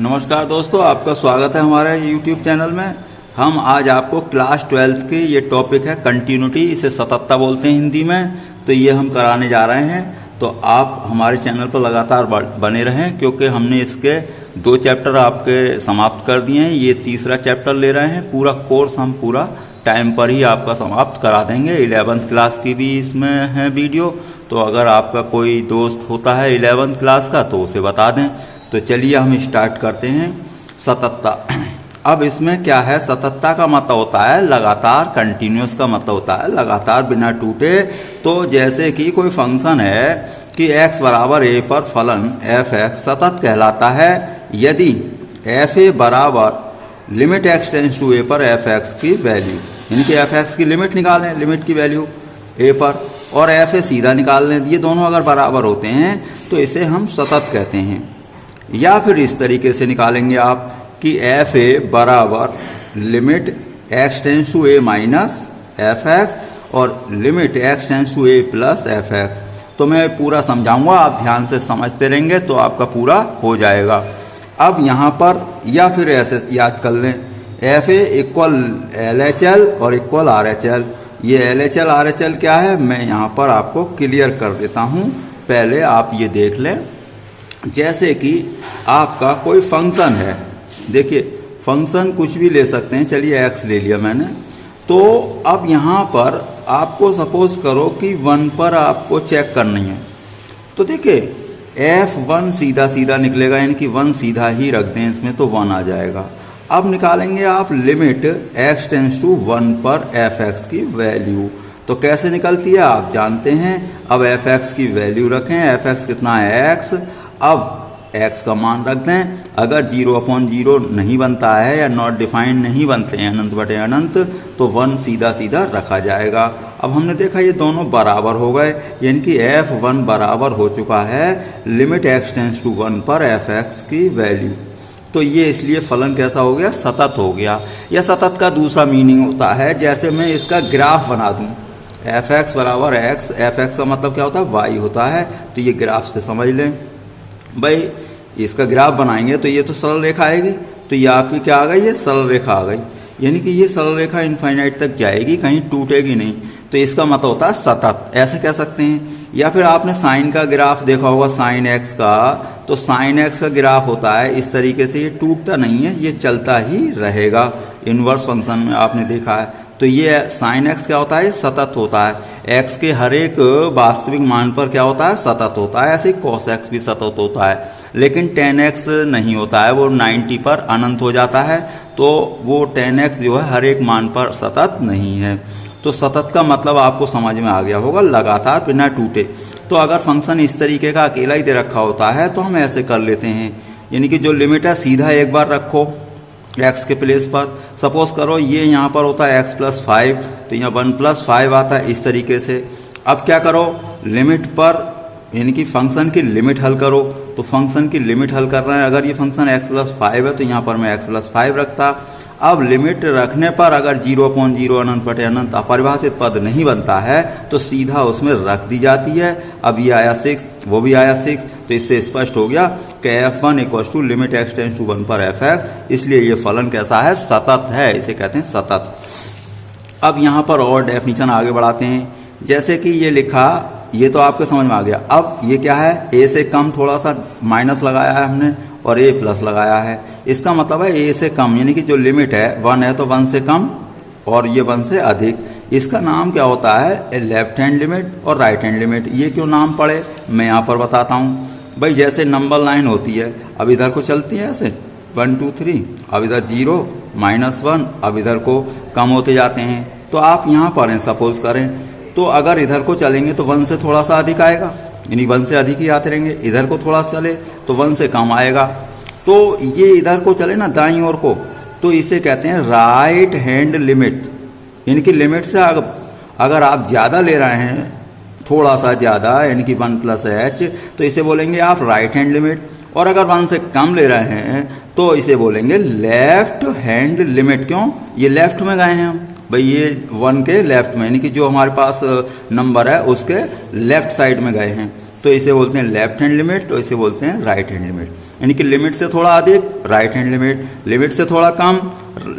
नमस्कार दोस्तों, आपका स्वागत है हमारे YouTube चैनल में। हम आज आपको क्लास 12th की ये टॉपिक है कंटिन्यूटी, इसे सततता बोलते हैं हिंदी में। तो ये हम कराने जा रहे हैं, तो आप हमारे चैनल पर लगातार बने रहें क्योंकि हमने इसके 2 चैप्टर आपके समाप्त कर दिए हैं। ये तीसरा चैप्टर ले रहे हैं। पूरा कोर्स हम पूरा टाइम पर ही आपका समाप्त करा देंगे। 11th क्लास की भी इसमें है वीडियो, तो अगर आपका कोई दोस्त होता है 11th क्लास का तो उसे बता दें। तो चलिए हम स्टार्ट करते हैं। सततता। अब इसमें क्या है, सततता का मतलब होता है लगातार, कंटिन्यूस का मतलब होता है लगातार बिना टूटे। तो जैसे कि कोई फंक्शन है कि x बराबर a पर फलन f(x) सतत कहलाता है यदि f(a) बराबर limit x tends to a पर f(x) की वैल्यू, यानी कि f(x) की लिमिट निकालें, लिमिट की वैल्यू a पर, और f(a) सीधा निकाल लें। ये दोनों अगर बराबर होते हैं तो इसे हम सतत कहते हैं। या फिर इस तरीके से निकालेंगे आप कि f(a) बराबर limit x tends to a minus f(x) और limit x tends to a plus f(x). तो मैं पूरा समझाऊंगा, आप ध्यान से समझते रहेंगे तो आपका पूरा हो जाएगा। अब यहाँ पर या फिर ऐसे याद कर लें, f(a) इक्वल LHL और इक्वल RHL। ये LHL RHL क्या है, मैं यहाँ पर आपको क्लियर कर देता हूँ। पहले आप ये देख लें, जैसे कि आपका कोई फंक्शन है, देखिए फंक्शन कुछ भी ले सकते हैं, चलिए x ले लिया मैंने। तो अब यहाँ पर आपको सपोज करो कि 1 पर आपको चेक करनी है, तो देखिए f1 सीधा सीधा निकलेगा, यानी कि 1 सीधा ही रख दें इसमें तो 1 आ जाएगा। अब निकालेंगे आप लिमिट x टेंस टू 1 पर f(x) की वैल्यू। तो कैसे निकलती है आप जानते हैं। अब f(x) की वैल्यू रखें, f(x) कितना है x। अब x का मान रख दें। अगर 0/0 नहीं बनता है या नॉट डिफाइंड नहीं बनते हैं अनंत बटे अनंत, तो 1 सीधा सीधा रखा जाएगा। अब हमने देखा ये दोनों बराबर हो गए, यानी कि f1 बराबर हो चुका है लिमिट x टेंस टू 1 पर f(x) की वैल्यू। तो ये इसलिए फलन कैसा हो गया, सतत हो गया। या सतत का दूसरा मीनिंग होता है, जैसे मैं इसका ग्राफ बना दूं, f(x) बराबर x, f(x) का मतलब क्या होता है, y होता है। तो ये ग्राफ से समझ लें भाई, इसका ग्राफ बनाएंगे तो ये तो सरल रेखा आएगी। तो ये आपकी क्या आ गई, ये सरल रेखा आ गई, यानी कि ये सरल रेखा इनफाइनाइट तक जाएगी, कहीं टूटेगी नहीं। तो इसका मतलब होता है सतत, ऐसे कह सकते हैं। या फिर आपने साइन का ग्राफ देखा होगा, साइन x का, तो साइन x का ग्राफ होता है इस तरीके से, ये टूटता नहीं है, ये चलता ही रहेगा। इनवर्स फंक्शन में आपने देखा है। तो ये साइन x क्या होता है, सतत होता है। x के हर एक वास्तविक मान पर क्या होता है, सतत होता है। ऐसे cos x भी सतत होता है, लेकिन tan x नहीं होता है, वो 90 पर अनंत हो जाता है। तो वो tan x जो है हर एक मान पर सतत नहीं है। तो सतत का मतलब आपको समझ में आ गया होगा, लगातार बिना टूटे। तो अगर फंक्शन इस तरीके का अकेला ही दे रखा होता है तो हम ऐसे कर लेते हैं, यानी कि जो लिमिट है सीधा एक बार रखो x के प्लेस पर। सपोज करो ये यहाँ पर होता है x + 5, तो यहाँ 1 + 5 आता है इस तरीके से। अब क्या करो, लिमिट पर यानी कि फंक्शन की लिमिट हल करो। तो फंक्शन की लिमिट हल कर रहे हैं, अगर ये फंक्शन x + 5 है तो यहाँ पर मैं x + 5 रखता। अब लिमिट रखने पर अगर 0/0 अनंत बटे अनंत अपरिभाषित पद नहीं बनता है तो सीधा उसमें रख दी जाती है। अब ये आया 6, वो भी आया 6, तो इससे स्पष्ट हो गया कि f1 = limit x tends to 1 पर f(x), इसलिए ये फलन कैसा है, सतत है, इसे कहते हैं सतत। अब यहाँ पर और डेफिनेशन आगे बढ़ाते हैं, जैसे कि ये लिखा, ये तो आपको समझ में आ गया। अब ये क्या है, a से कम थोड़ा सा माइनस लगाया है हमने और a प्लस लगाया है। इसका मतलब है a से कम, यानी कि जो लिमिट है 1 है तो 1 से कम और ये 1 से अधिक। इसका नाम क्या होता है, लेफ्ट हैंड लिमिट और राइट हैंड लिमिट। ये क्यों नाम पड़े मैं यहाँ पर बताता हूँ भाई। जैसे नंबर लाइन होती है, अब इधर को चलती है ऐसे 1 2 3, अब इधर 0 -1, अब इधर को कम होते जाते हैं। तो आप यहाँ पर हैं सपोज करें, तो अगर इधर को चलेंगे तो 1 से थोड़ा सा अधिक आएगा, यानी 1 से अधिक ही आते रहेंगे। इधर को थोड़ा चले तो 1 से कम आएगा। तो ये इधर को चले ना दाईं ओर को, तो इसे कहते हैं राइट हैंड लिमिट। यानी कि लिमिट से अगर आप ज्यादा ले रहे हैं, थोड़ा सा ज्यादा, यानी कि 1 + h, तो इसे बोलेंगे आप राइट हैंड लिमिट। और अगर 1 से कम ले रहे हैं तो इसे बोलेंगे लेफ्ट हैंड लिमिट। क्यों, ये लेफ्ट में गए हैं हम भाई, ये 1 के लेफ्ट में, यानी कि जो हमारे पास नंबर है उसके लेफ्ट साइड में गए हैं, तो इसे बोलते हैं लेफ्ट हैंड लिमिट, तो इसे बोलते हैं राइट हैंड लिमिट। यानी कि लिमिट से थोड़ा अधिक राइट हैंड लिमिट, लिमिट से थोड़ा कम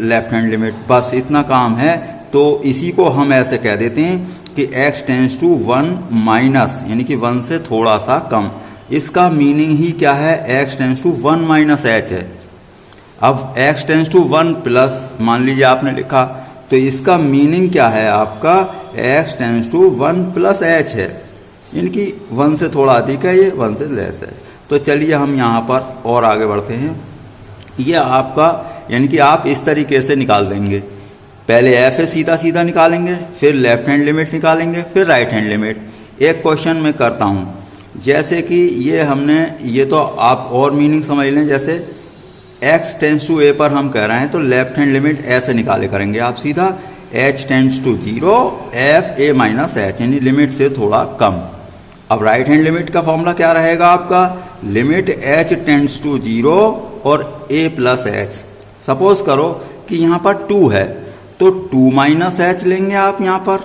लेफ्ट हैंड लिमिट, बस इतना काम है। तो इसी को हम ऐसे कह देते हैं कि x टेंस टू 1 माइनस, यानी कि 1 से थोड़ा सा कम। इसका मीनिंग ही क्या है, x tends to 1 minus h है। अब x टेंस टू 1 प्लस मान लीजिए आपने लिखा, तो इसका मीनिंग क्या है आपका, x tends to 1 plus h है, यानी कि 1 से थोड़ा अधिक है, ये 1 से लेस है। तो चलिए हम यहाँ पर और आगे बढ़ते हैं। ये आपका यानी कि आप इस तरीके से निकाल देंगे, पहले f सीधा सीधा निकालेंगे, फिर लेफ्ट हैंड लिमिट निकालेंगे, फिर राइट हैंड लिमिट। एक क्वेश्चन मैं करता हूँ, जैसे कि ये हमने, ये तो आप और मीनिंग समझ लें, जैसे x टेंस टू a पर हम कह रहे हैं तो लेफ्ट हैंड लिमिट ऐसे निकाले करेंगे आप सीधा, h tends to 0 f a minus h, यानी लिमिट से थोड़ा कम। अब राइट हैंड लिमिट का फॉर्मूला क्या रहेगा आपका, लिमिट h टेंस टू 0 और a प्लस h। सपोज करो कि यहाँ पर 2 है तो 2 माइनस h लेंगे आप यहाँ पर,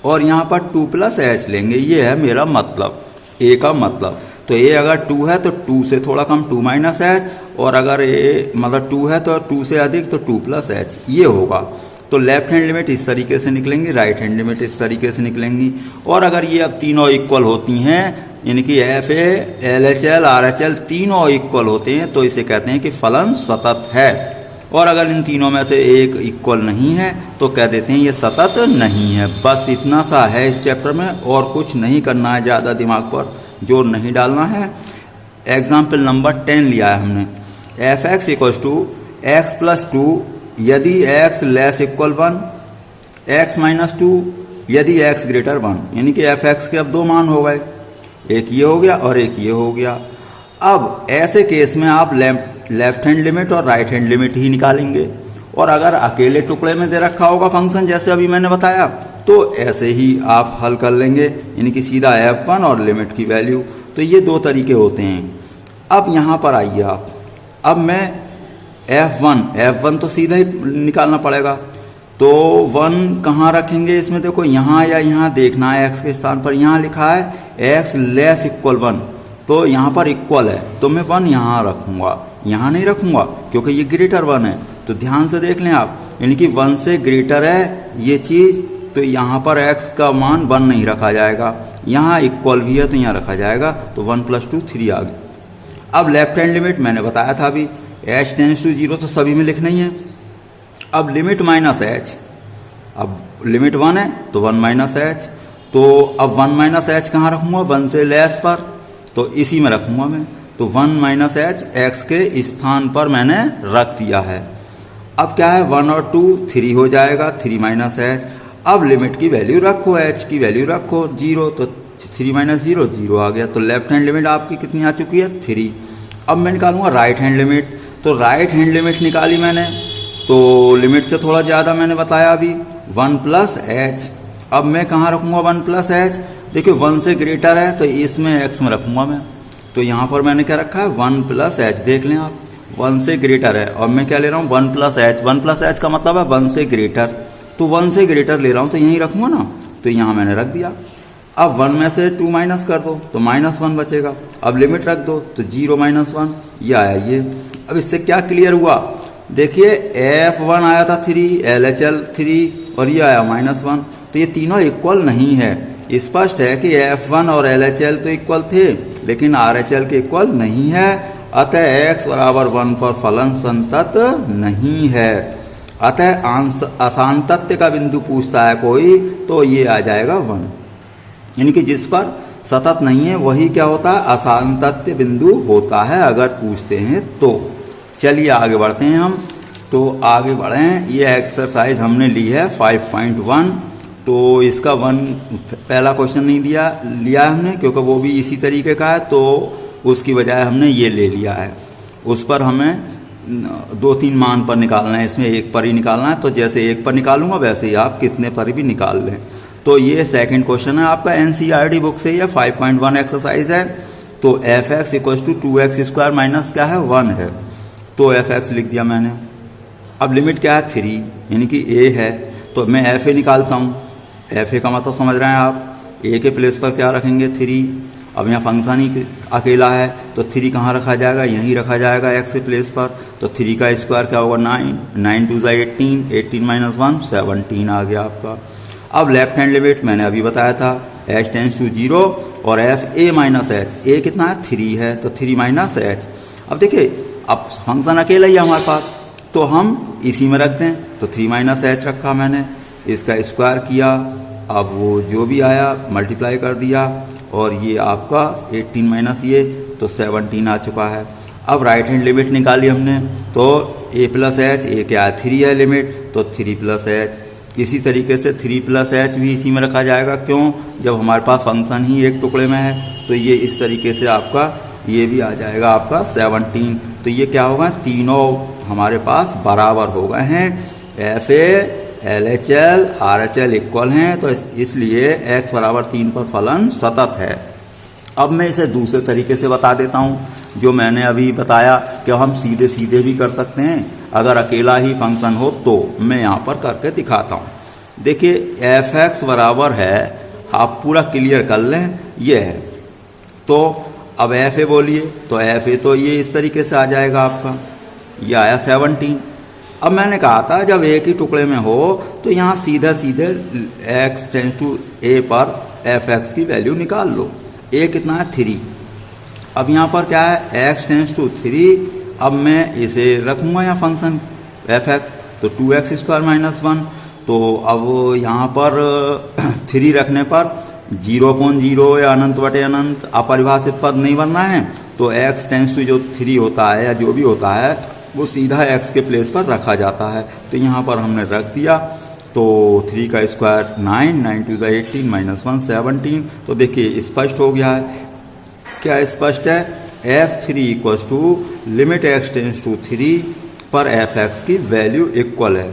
और यहाँ पर 2 प्लस h लेंगे। ये है मेरा मतलब, a का मतलब। तो a अगर 2 है तो 2 से थोड़ा कम 2 माइनस h, और अगर a मतलब 2 है तो 2 से अधिक तो 2 प्लस h, ये होगा। तो लेफ्ट हैंड लिमिट इस तरीके से निकलेंगी, राइट हैंड लिमिट इस तरीके से निकलेंगी। और अगर ये अब तीनों इक्वल होती हैं, यानी कि एफ ए, L H L, R H L तीनों इक्वल होते हैं, तो इसे कहते हैं कि फलन सतत है। और अगर इन तीनों में से एक इक्वल नहीं है तो कह देते हैं ये सतत नहीं है। बस इतना सा है इस चैप्टर में, और कुछ नहीं करना है, ज़्यादा दिमाग पर जोर नहीं डालना है। एग्जाम्पल नंबर 10 लिया है हमने, F X equal to X plus 2 यदि x less equal 1, x minus 2 यदि x ग्रेटर 1, यानी कि एफ एक्स के अब दो मान हो गए, एक ये हो गया और एक ये हो गया। अब ऐसे केस में आप लेफ्ट हैंड लिमिट और राइट हैंड लिमिट ही निकालेंगे। और अगर अकेले टुकड़े में दे रखा होगा फंक्शन, जैसे अभी मैंने बताया, तो ऐसे ही आप हल कर लेंगे, यानी कि सीधा f1 और लिमिट की वैल्यू। तो ये दो तरीके होते हैं। अब यहाँ पर आइए आप, अब मैं f1 तो सीधा ही निकालना पड़ेगा। तो 1 कहाँ रखेंगे इसमें, देखो यहाँ या यहाँ देखना है, x के स्थान पर यहाँ लिखा है x लेस इक्वल 1, तो यहाँ पर इक्वल है, तो मैं 1 यहाँ रखूंगा, यहाँ नहीं रखूंगा क्योंकि ये ग्रेटर 1 है। तो ध्यान से देख लें आप, यानी कि 1 से ग्रेटर है ये चीज, तो यहाँ पर x का मान 1 नहीं रखा जाएगा, यहाँ इक्वल भी है तो यहाँ रखा जाएगा। तो 1 + 2 3 आ गया। अब लेफ्ट हैंड लिमिट मैंने बताया था अभी, h टेंस टू 0 तो सभी में लिखना ही है। अब लिमिट माइनस h, अब लिमिट 1 है तो 1 माइनस h, तो अब 1 माइनस h कहाँ रखूंगा, 1 से लेस पर, तो इसी में रखूंगा मैं। तो 1 माइनस h x के स्थान पर मैंने रख दिया है। अब क्या है, 1 और 2 3 हो जाएगा, 3 माइनस h। अब लिमिट की वैल्यू रखो, h की वैल्यू रखो 0, तो 3 माइनस 0 0 आ गया। तो लेफ्ट हैंड लिमिट आपकी कितनी आ चुकी है, 3। अब मैं निकालूंगा राइट हैंड लिमिट। तो राइट हैंड लिमिट निकाली मैंने, तो लिमिट से थोड़ा ज़्यादा मैंने बताया अभी, 1 प्लस h। अब मैं कहाँ रखूंगा 1 प्लस h, देखिए 1 से ग्रेटर है तो इसमें x में रखूंगा मैं। तो यहाँ पर मैंने क्या रखा है, 1 प्लस h, देख लें आप, 1 से ग्रेटर है, और मैं क्या ले रहा हूँ 1 प्लस h। 1 प्लस h का मतलब है 1 से ग्रेटर, तो 1 से ग्रेटर ले रहा हूँ तो यहीं रखूंगा ना, तो यहाँ मैंने रख दिया। अब 1 में से 2 माइनस कर दो तो -1 बचेगा। अब लिमिट रख दो तो 0 - 1, ये आया ये। अब इससे क्या क्लियर हुआ, देखिए f1 आया था 3, LHL 3, और ये आया -1, तो ये तीनों इक्वल नहीं है। स्पष्ट है कि f1 और LHL तो इक्वल थे, लेकिन RHL के इक्वल नहीं है। अतः x बराबर 1 पर फलन संतत नहीं है। अतः असांतत्य का बिंदु पूछता है कोई, तो ये आ जाएगा 1, यानी कि जिस पर सतत नहीं है वही क्या होता है, असांतत्य बिंदु होता है अगर पूछते हैं तो। चलिए आगे बढ़ते हैं हम, तो आगे बढ़ें। ये एक्सरसाइज हमने ली है 5.1, तो इसका 1 पहला क्वेश्चन नहीं लिया हमने, क्योंकि वो भी इसी तरीके का है, तो उसकी बजाय हमने ये ले लिया है। उस पर हमें 2-3 मान पर निकालना है, इसमें एक पर ही निकालना है। तो जैसे एक पर निकालूंगा वैसे ही आप कितने पर भी निकाल लें। तो ये सेकंड क्वेश्चन है आपका NCERT बुक से, ये 5.1 एक्सरसाइज है। तो f(x) = 2x² माइनस क्या है 1 है, तो f(x) लिख दिया मैंने। अब लिमिट क्या है 3, यानी कि a है, तो मैं fa निकालता हूँ। fa का मतलब समझ रहे हैं आप, a के प्लेस पर क्या रखेंगे 3, अब यहाँ फंक्शन ही अकेला है तो 3 कहाँ रखा जाएगा, यहीं रखा जाएगा x के प्लेस पर। तो 3 का स्क्वायर क्या होगा 9, 9 2 18, 18 माइनस 1 17 आ गया आपका। अब लेफ्ट हैंड लिमिट मैंने अभी बताया था h टेंस टू 0 और f a minus h, a कितना है 3 है तो 3 माइनस h। अब देखिए अब फंक्शन अकेला ही है हमारे पास तो हम इसी में रख दें, तो 3 माइनस h रखा मैंने, इसका स्क्वायर किया, अब वो जो भी आया मल्टीप्लाई कर दिया और ये आपका 18 माइनस ये तो 17 आ चुका है। अब राइट हैंड लिमिट निकाली हमने तो a प्लस एच, a क्या है 3 है लिमिट तो 3 प्लस एच। इसी तरीके से 3 प्लस एच भी इसी में रखा जाएगा, क्यों, जब हमारे पास फंक्शन ही एक टुकड़े में है तो ये इस तरीके से आपका ये भी आ जाएगा आपका 17। तो ये क्या होगा, तीनों हमारे पास बराबर हो गए हैं, F A LHL RHL equal हैं, तो इसलिए x बराबर 3 पर फलन सतत है। अब मैं इसे दूसरे तरीके से बता देता हूँ जो मैंने अभी बताया कि हम सीधे सीधे भी कर सकते हैं, अगर अकेला ही फंक्शन हो तो मैं यहाँ पर करके दिखाता हूँ। देखिए fx बराबर है, आप पूरा क्लियर कर लें, ये है तो अब fa बोलिए तो fa तो ये इस तरीके से आ जाएगा आपका, ये आया 17। अब मैंने कहा था जब एक ही टुकड़े में हो तो यहाँ सीधा सीधे x टेंस टू a पर fx की वैल्यू निकाल लो, a कितना है 3। अब यहाँ पर क्या है x टेंस टू 3, अब मैं इसे रखूँगा यहाँ फंक्शन fx तो 2x स्क्वायर माइनस 1, तो अब यहाँ पर 3 रखने पर 0.0 या अनंत बटे अनंत अपरिभाषित पद नहीं बनना है, तो x टेंस टू जो 3 होता है या जो भी होता है वो सीधा x के प्लेस पर रखा जाता है। तो यहाँ पर हमने रख दिया तो 3 का स्क्वायर 9, 9 2 18 माइनस 1 17। तो देखिए स्पष्ट हो गया है, क्या स्पष्ट है, f3 equals to limit x tends to 3 पर fx की वैल्यू इक्वल है,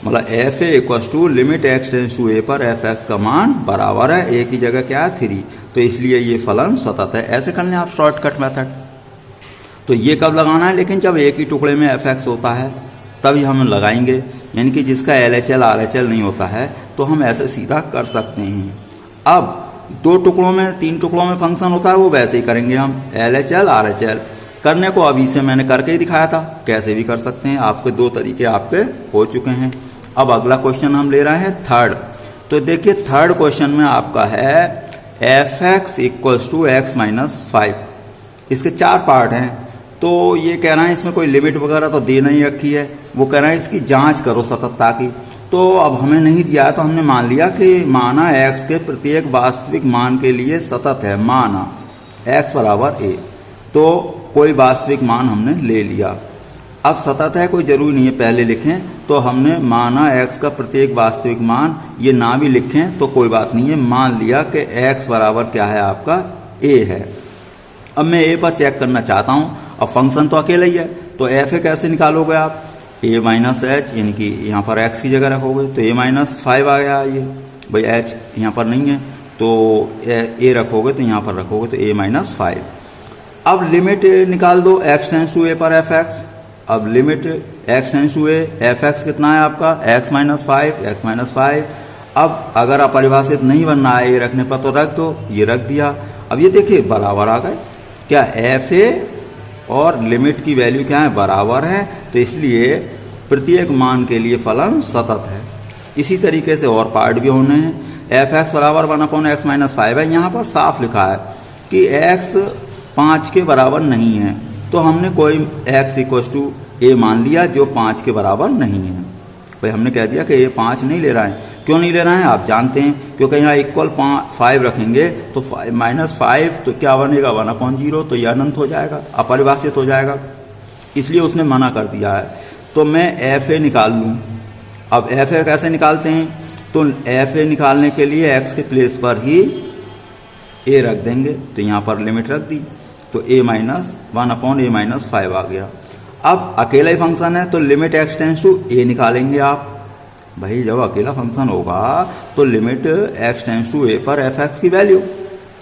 मतलब fa equals to limit x tends to a पर fx का मान बराबर है, a की जगह क्या है 3, तो इसलिए ये फलन सतत है। ऐसे कर लें आप शॉर्टकट मेथड। तो ये कब लगाना है, लेकिन जब एक ही टुकड़े में fx होता है तभी हम लगाएंगे, यानी कि जिसका LHL RHL नहीं होता है तो हम ऐसे सीधा कर सकते हैं। अब 2 टुकड़ों में 3 टुकड़ों में फंक्शन होता है वो वैसे ही करेंगे हम, LHL RHL करने को अभी से मैंने करके ही दिखाया था, कैसे भी कर सकते हैं, आपके 2 तरीके आपके हो चुके हैं। अब अगला क्वेश्चन हम ले रहे हैं थर्ड। तो देखिए थर्ड क्वेश्चन में आपका है fx equals to x minus 5, इसके 4 पार्ट हैं। तो ये कह रहा है इसमें कोई लिमिट वगैरह तो दे नहीं रखी है, वो कह रहा है इसकी जांच करो सततता की। तो अब हमें नहीं दिया है तो हमने मान लिया कि माना x के प्रत्येक वास्तविक मान के लिए सतत है, माना x बराबर a, तो कोई वास्तविक मान हमने ले लिया। अब सतत है कोई जरूरी नहीं है पहले लिखें, तो हमने माना x का प्रत्येक वास्तविक मान, ये ना भी लिखें तो कोई बात नहीं है, मान लिया कि x बराबर क्या है आपका a है। अब मैं a पर चेक करना चाहता हूँ, अब फंक्शन तो अकेला ही है तो fa कैसे निकालोगे आप, a माइनस एच, यानी कि यहाँ पर x की जगह रखोगे तो a माइनस 5 आ गया, ये भाई h यहाँ पर नहीं है तो a रखोगे तो यहाँ पर रखोगे तो a माइनस 5। अब लिमिट निकाल दो x टेंस टू a पर fx, अब limit x tends to a, fx कितना है आपका x माइनस 5, x माइनस 5। अब अगर अपरिभाषित नहीं बनना है a रखने पर तो रख दो, ये रख दिया। अब ये देखिए बराबर आ गए, क्या fa और लिमिट की वैल्यू क्या है बराबर है, तो इसलिए प्रत्येक मान के लिए फलन सतत है। इसी तरीके से और पार्ट भी होने हैं, fx बराबर 1/x माइनस 5 है, यहाँ पर साफ लिखा है कि x 5 के बराबर नहीं है, तो हमने कोई x इक्वल्स टू a मान लिया जो 5 के बराबर नहीं है। भाई हमने कह दिया कि a 5 नहीं ले रहा है, क्यों नहीं ले रहा है आप जानते हैं, क्योंकि यहाँ इक्वल 5 रखेंगे तो माइनस 5 तो क्या बनेगा 1/0, तो यह अनंत हो जाएगा, अपरिभाषित हो जाएगा, इसलिए उसने मना कर दिया है। तो मैं fa निकाल लूँ। अब fa कैसे निकालते हैं, तो fa निकालने के लिए x के प्लेस पर ही a रख देंगे, तो यहाँ पर लिमिट रख दी तो a माइनस 1/a माइनस 5 आ गया। अब अकेला ही फंक्शन है तो limit x tends to a निकालेंगे आप, भाई जब अकेला फंक्शन होगा तो limit x tends to a पर fx की वैल्यू,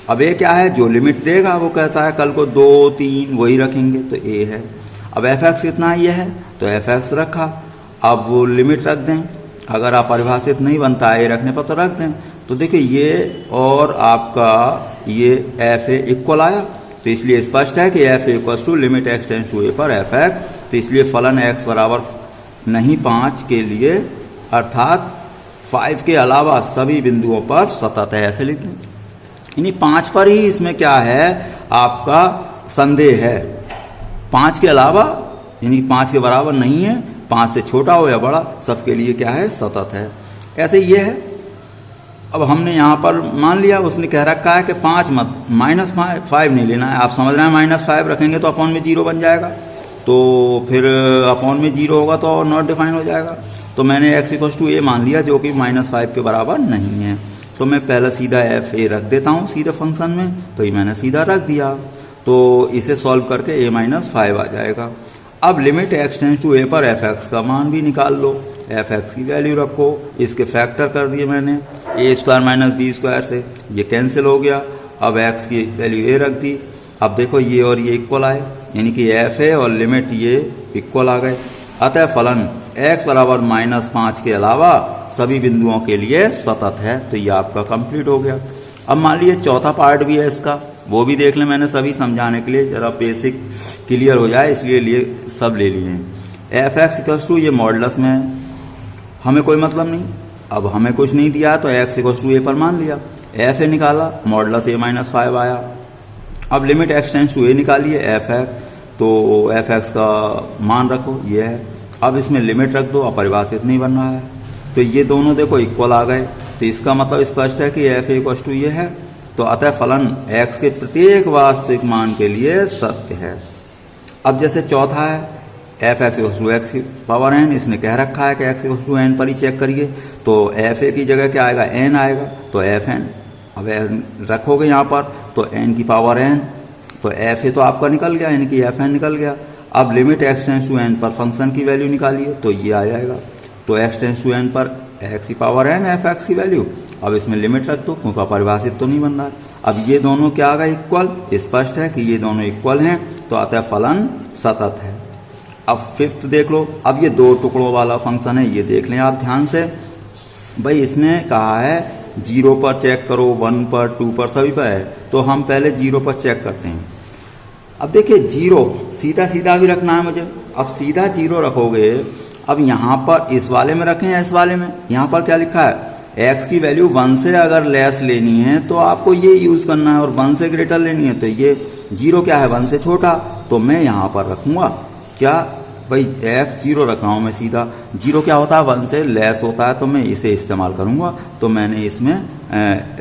अब a क्या है जो लिमिट देगा वो कहता है कल को 2 3 वही रखेंगे तो a है। अब fx कितना ये है तो fx रखा, अब वो लिमिट रख दें, अगर आप परिभाषित नहीं बनता है a रखने पर तो रख दें। तो देखिए ये और आपका ये एफ ए इक्वल आया, तो इसलिए स्पष्ट है कि F A equal to limit X tends to A पर एफ एक्स। तो इसलिए फलन एक्स बराबर नहीं 5 के लिए, अर्थात 5 के अलावा सभी बिंदुओं पर सतत है, ऐसे लिख लें। यानी 5 पर ही इसमें क्या है आपका संदेह है, 5 के अलावा यानी 5 के बराबर नहीं है, 5 से छोटा हो या बड़ा सबके लिए क्या है सतत है। ऐसे ये है। अब हमने यहाँ पर मान लिया, उसने कह रखा है कि 5 मत, -5 नहीं लेना है। आप समझ रहे हैं -5 रखेंगे तो अपॉन में 0 बन जाएगा, तो फिर अपॉन में 0 होगा तो नॉट डिफाइन हो जाएगा। तो मैंने x इक्वल टू ए मान लिया जो कि -5 के बराबर नहीं है। तो मैं पहले सीधा एफ ए रख देता हूँ सीधे फंक्शन में, तो ये मैंने सीधा रख दिया। तो इसे सॉल्व करके a -5 आ जाएगा। अब limit X tends to A पर एफ एक्स का मान भी निकाल लो, एफ एक्स की वैल्यू रखो, इसके फैक्टर कर दिए मैंने, a square minus B square से ये कैंसिल हो गया। अब x की वैल्यू a रख दी। अब देखो ये और ये इक्वल आए, यानी कि एफ ए और लिमिट ये इक्वल आ गए। अतः फलन x बराबर -5 के अलावा सभी बिंदुओं के लिए सतत है। तो ये आपका कंप्लीट हो गया। अब मान लीजिए चौथा पार्ट भी है इसका, वो भी देख लें। मैंने सभी समझाने के लिए जरा बेसिक क्लियर हो जाए इसलिए लिए सब ले लिए। एफ एक्स इक्वल टू ये मॉडुलस में हमें कोई मतलब नहीं, अब हमें कुछ नहीं दिया तो x इक्वल टू ए पर मान लिया, एफ ए निकाला, मॉडुलस a -5 आया। अब लिमिट एक्स टेंस टू ए निकालिए एफ एक्स, तो एफ एक्स का मान रखो ये है। अब इसमें लिमिट रख दो, अपरिभाषित नहीं बन रहा है, तो ये दोनों देखो इक्वल आ गए। तो इसका मतलब स्पष्ट है कि एफ ए इक्वल टू ये है। तो अतः फलन x के प्रत्येक वास्तविक मान के लिए सत्य है। अब जैसे चौथा है F X equal to X power N, इसने कह रखा है कि एक्स इक्वल टू एन पर ही चेक करिए, तो एफ ए की जगह क्या आएगा एन आएगा, तो एफ एन। अब एन रखोगे यहाँ पर तो एन की पावर एन, तो एफ ए तो आपका निकल गया, यानी कि एफ एन निकल गया। अब limit X tends to N पर फंक्शन की वैल्यू निकालिए, तो ये आ जाएगा। तो एक्स टेंस टू एन पर एक्स की पावर एन एफ एक्स की वैल्यू। अब इसमें लिमिट रख दो क्योंकि परिभाषित तो नहीं बन रहा है। अब ये दोनों क्या आ गए इक्वल, स्पष्ट है कि ये दोनों इक्वल हैं, तो अतः फलन सतत है। अब फिफ्थ देख लो। अब ये 2 टुकड़ों वाला फंक्शन है, ये देख लें आप ध्यान से। भाई इसने कहा है 0 पर चेक करो, 1 पर, 2 पर, सभी पर है, तो हम पहले 0 पर चेक करते हैं। अब देखिए 0 सीधा सीधा भी रखना है मुझे। अब सीधा 0 रखोगे, अब यहाँ पर इस वाले में रखें या इस वाले में, यहाँ पर क्या लिखा है x की वैल्यू 1 से अगर लेस लेनी है तो आपको ये यूज करना है, और 1 से ग्रेटर लेनी है तो ये 0 क्या है 1 से छोटा, तो मैं यहाँ पर रखूंगा क्या भाई f0 रख रहा हूं मैं सीधा। 0 क्या होता है 1 से लेस होता है, तो मैं इसे इस्तेमाल करूंगा, तो मैंने इसमें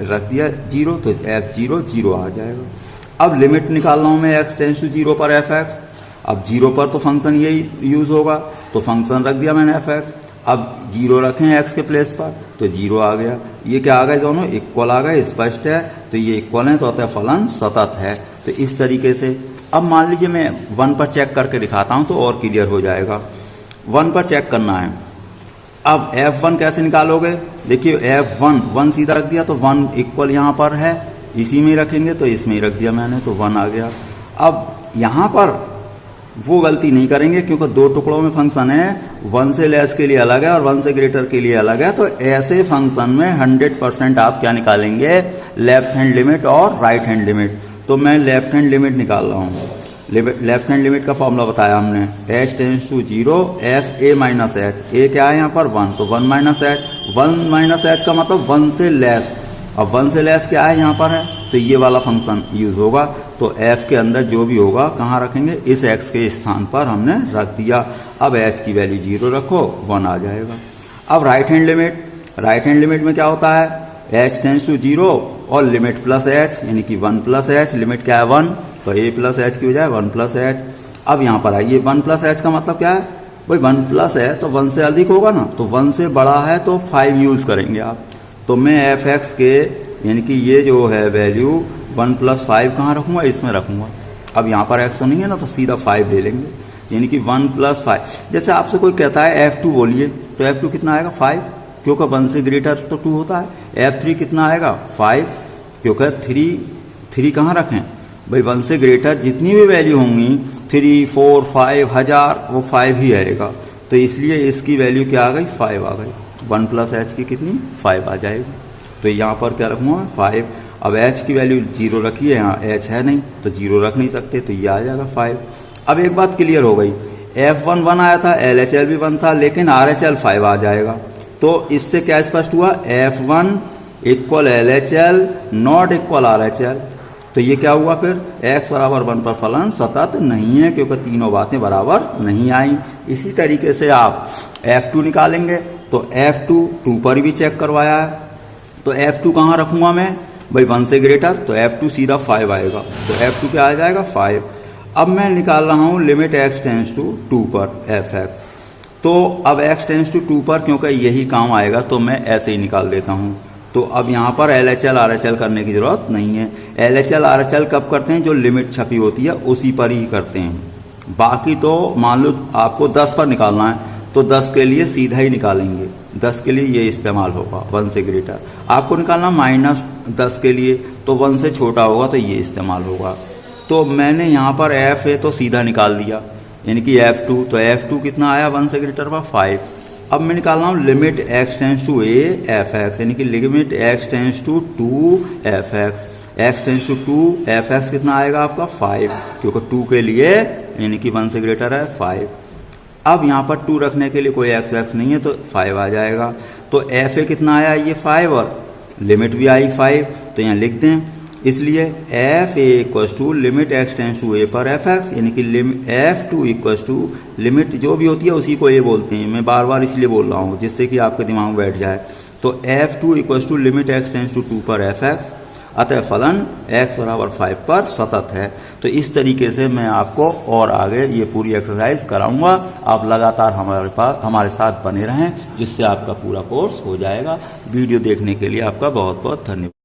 रख दिया 0, तो f0 0 आ जाएगा। अब लिमिट निकाल रहा हूं मैं x टेंस टू 0 पर एफ एक्स। अब 0 पर तो फंक्शन यही यूज होगा, तो फंक्शन रख दिया मैंने एफ एक्स। अब 0 रखें x के प्लेस पर, तो 0 आ गया। ये क्या आ गए दोनों इक्वल आ गए, स्पष्ट है, तो ये इक्वल है, तो अतः फलन सतत है। तो इस तरीके से अब मान लीजिए मैं 1 पर चेक करके दिखाता हूं तो और क्लियर हो जाएगा। 1 पर चेक करना है। अब f1 कैसे निकालोगे, देखिए f1 1 सीधा रख दिया, तो 1 इक्वल यहाँ पर है, इसी में ही रखेंगे, तो इसमें ही रख दिया मैंने, तो 1 आ गया। अब यहाँ पर वो गलती नहीं करेंगे क्योंकि 2 टुकड़ों में फंक्शन है, 1 से लेस के लिए अलग है और 1 से ग्रेटर के लिए अलग है। तो ऐसे फंक्शन में 100% आप क्या निकालेंगे, लेफ्ट हैंड लिमिट और राइट हैंड लिमिट। तो मैं लेफ्ट हैंड लिमिट निकाल रहा हूँ। लेफ्ट हैंड लिमिट का फॉर्मूला बताया हमने, h tends to 0 f a minus H. A क्या है यहाँ पर 1, तो 1 माइनस एच। 1 माइनस एच का मतलब 1 से लेस। अब 1 से लेस क्या है यहाँ पर है, तो ये वाला फंक्शन यूज होगा। तो f के अंदर जो भी होगा कहाँ रखेंगे, इस x के स्थान पर हमने रख दिया। अब h की वैल्यू 0 रखो, 1 आ जाएगा। अब right hand limit, right hand limit में क्या होता है, h टेंस टू 0 और लिमिट प्लस h, यानी कि 1 प्लस h। लिमिट क्या है 1, तो a प्लस h की बजाय 1 प्लस h। अब यहाँ पर आइए 1 प्लस h का मतलब क्या है, भाई 1 प्लस है तो 1 से अधिक होगा ना, तो 1 से बड़ा है तो 5 यूज करेंगे आप। तो मैं एफ एक्स के यानी कि ये जो है वैल्यू 1 प्लस 5 कहाँ रखूंगा, इसमें रखूंगा। अब यहाँ पर x तो नहीं है ना, तो सीधा 5 ले लेंगे, यानी कि 1 प्लस 5। जैसे आपसे कोई कहता है f2 बोलिए, तो f2 कितना आएगा 5, क्योंकि 1 से ग्रेटर तो 2 होता है। f3 कितना आएगा 5, क्योंकि 3 कहाँ रखें भाई, 1 से ग्रेटर जितनी भी वैल्यू होंगी 3, 4, 5, 1000 वो 5 ही आएगा। तो इसलिए इसकी वैल्यू क्या आ गई 5 आ गई। 1 प्लस h की कितनी 5 आ जाएगी। तो यहाँ पर क्या रखूँगा 5। अब h की वैल्यू 0 रखी है, यहाँ h है नहीं तो 0 रख नहीं सकते, तो ये आ जाएगा 5। अब एक बात क्लियर हो गई, F1 1 आया था, LHL भी 1 था, लेकिन RHL 5 आ जाएगा। तो इससे क्या स्पष्ट हुआ, F1 equal LHL not equal RHL। तो ये क्या हुआ फिर, x बराबर 1 पर फलन सतत नहीं है, क्योंकि तीनों बातें बराबर नहीं आई। इसी तरीके से आप F2 निकालेंगे, तो F2 2 पर भी चेक करवाया है, तो F2 कहाँ रखूंगा मैं भाई, 1 से ग्रेटर, तो F2 सीधा 5 आएगा, तो F2 क्या आ जाएगा 5। अब मैं निकाल रहा हूँ लिमिट x टेंस टू 2 पर fx, तो अब x टेंस टू 2 पर क्योंकि यही काम आएगा तो मैं ऐसे ही निकाल देता हूँ। तो अब यहाँ पर LHL RHL करने की जरूरत नहीं है। LHL RHL कब करते हैं, जो लिमिट छपी होती है उसी पर ही करते हैं। बाकी तो मान लो आपको 10 पर निकालना है तो 10 के लिए सीधा ही निकालेंगे, 10 के लिए ये इस्तेमाल होगा 1 से ग्रेटर। आपको निकालना -10 के लिए तो 1 से छोटा होगा तो ये इस्तेमाल होगा। तो मैंने यहाँ पर f है तो सीधा निकाल दिया, यानी कि F2, तो F2 कितना आया 1 से ग्रेटर पर 5। अब मैं निकाल रहा हूँ limit x tends to a fx, यानी कि limit x tends to 2 fx, x tends to 2 fx कितना आएगा आपका 5, क्योंकि 2 के लिए यानी कि 1 से ग्रेटर है 5। अब यहाँ पर 2 रखने के लिए कोई x नहीं है तो 5 आ जाएगा। तो f कितना आया ये 5 और लिमिट भी आई 5, तो यहाँ लिख दें। इसलिए f equal to limit x tends to a पर fx, यानी कि f2 इक्वल टू लिमिट जो भी होती है उसी को ये बोलते हैं, मैं बार बार इसलिए बोल रहा हूँ जिससे कि आपके दिमाग में बैठ जाए। तो f2 equal to limit x tends to 2 पर fx, अतः फलन x बराबर 5 पर सतत है। तो इस तरीके से मैं आपको और आगे ये पूरी एक्सरसाइज कराऊंगा। आप लगातार हमारे साथ बने रहें, जिससे आपका पूरा कोर्स हो जाएगा। वीडियो देखने के लिए आपका बहुत बहुत धन्यवाद।